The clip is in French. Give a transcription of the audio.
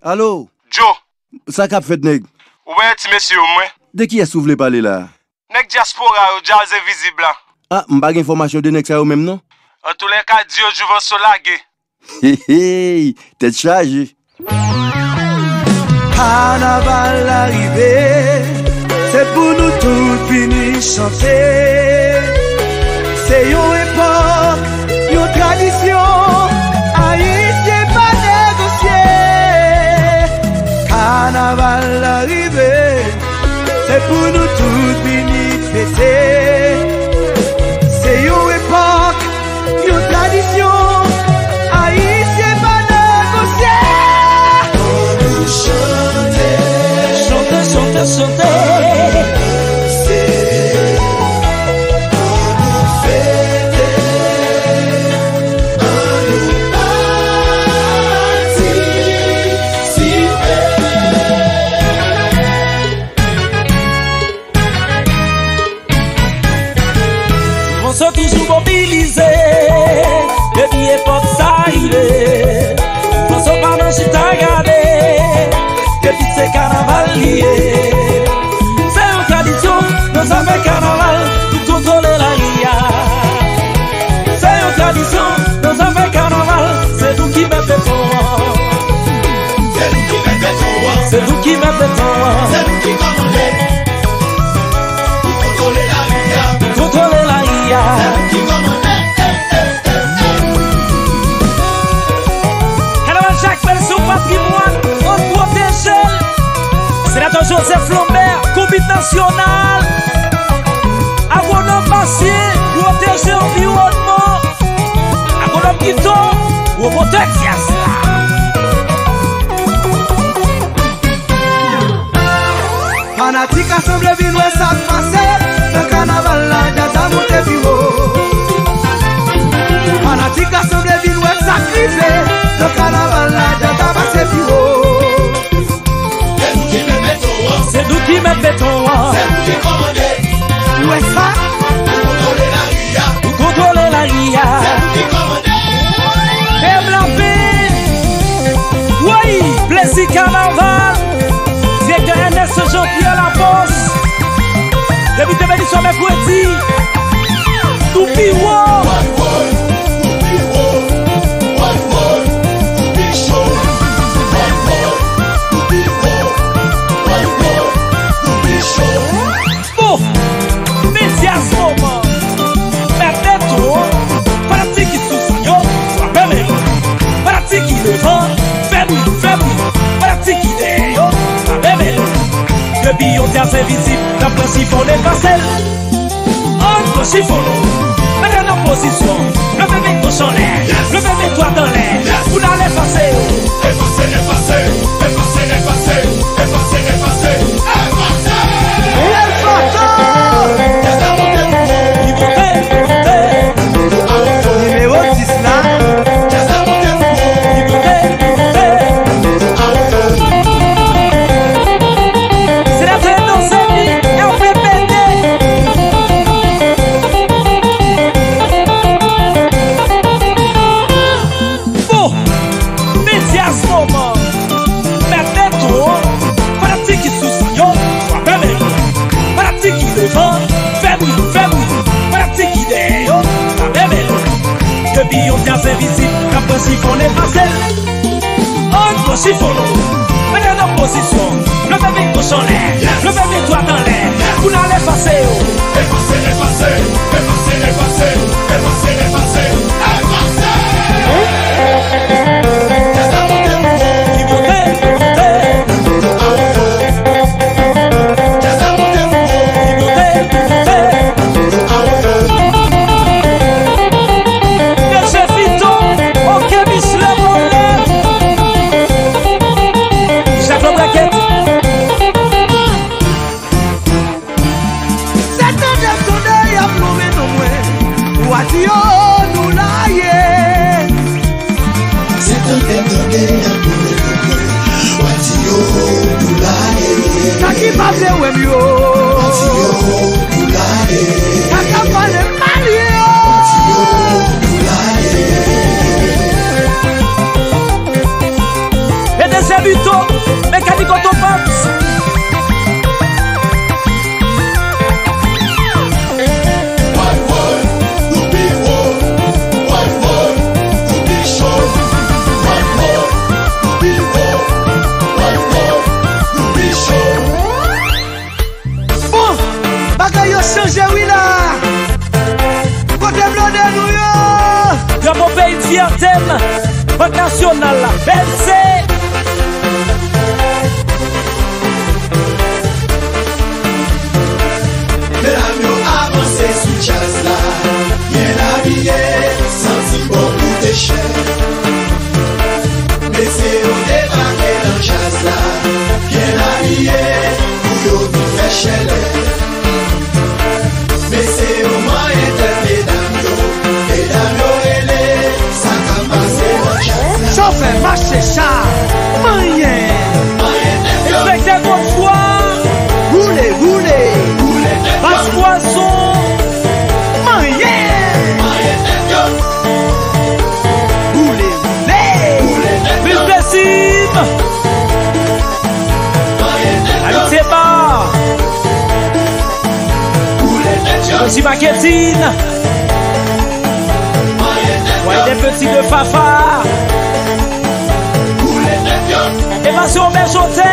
Allô? Joe. Ça qu'a fait, nèg? Ouais, ti monsieur, moi. De qui est-ce que vous voulez parler là? Nèg diaspora, jazz invisible là. Ah, m'bag information de nèg ça même non? En tous les cas, Dio Jouvan Solagé. Hé hé, t'es chargé. Carnaval arrivé, c'est pour nous tous venir chanter. C'est une époque, une tradition, haïtien pas négocier. Carnaval arrivé, c'est pour nous tous venir fêter. C'est une époque, une tradition, haïtien pas négocier. Chanter. On sont toujours mobilisés depuis époque ça arrivé. On sont pas dans chita regardé depuis c'est carnaval lié. C'est une tradition, nous avons carnaval pour contrôler la ria. C'est une tradition, nous avons carnaval, c'est nous qui mettons béton. C'est nous qui mettons béton. C'est nous qui commandons. Pour contrôler la ria. Pour contrôler la ria. C'est nous qui commandons. Carnaval Jacques Bel sur patrimoine, on protège. Sénateur Joseph Lambert, Comité national, agronome Bassier, protéger l'environnement, agronome Guiton, Robotex Yasla. Fanatique assemblée ville où ça passe, le carnaval là, jazz monté bureau. Fanatique assemblée ville où ça crive, le carnaval là, jazz passé bureau. C'est nous qui mettons béton. C'est nous qui commandons. Où est ça? Pour contrôler la ria. Pour contrôler la ria. C'est nous qui commandons. Aime la paix. Oui, plaisir carnaval. Directeur Ernest Jean-Pierre Laposte. Depuis te béni sur mercredi. Tout piwo. Depuis on tient invisible, la chiffon est parcelle. On chiffon, mais dans position, le bébé touche en l'air, le bébé toi dans l'air, vous n'allez passer. Effacer. Depuis on tient invisible, la chiffon est passée. On chiffon, mais dans nos positions, le bébé touche en l'air, le bébé toi dans l'air, vous n'allez passer. Effacer. Buto, mécanique autopompe. Bon, bagay yo changé oui là. Côté blondé nous yo. Drapeau pays de fierté, Banque nationale, la BNC. Mesdames yo avancé sous jazz là. Bien habillé, senti beaucoup de cher. Mais c'est au débarqué dans jazz là. Bien habillé, pour yo vite fait chaleur. Mais c'est au moyen de mesdames yo ailé, ça comme passé dans jazz là. Chauffeur marché char. Moyen. Respectez votre foi. Roulez, roulez. Passe poisson. Moyen. Roulez, roulez. Plus de cible. Allez, c'est bas. Aussi marketing. Ouais, des petits de Fafa. Évasion Berchoté.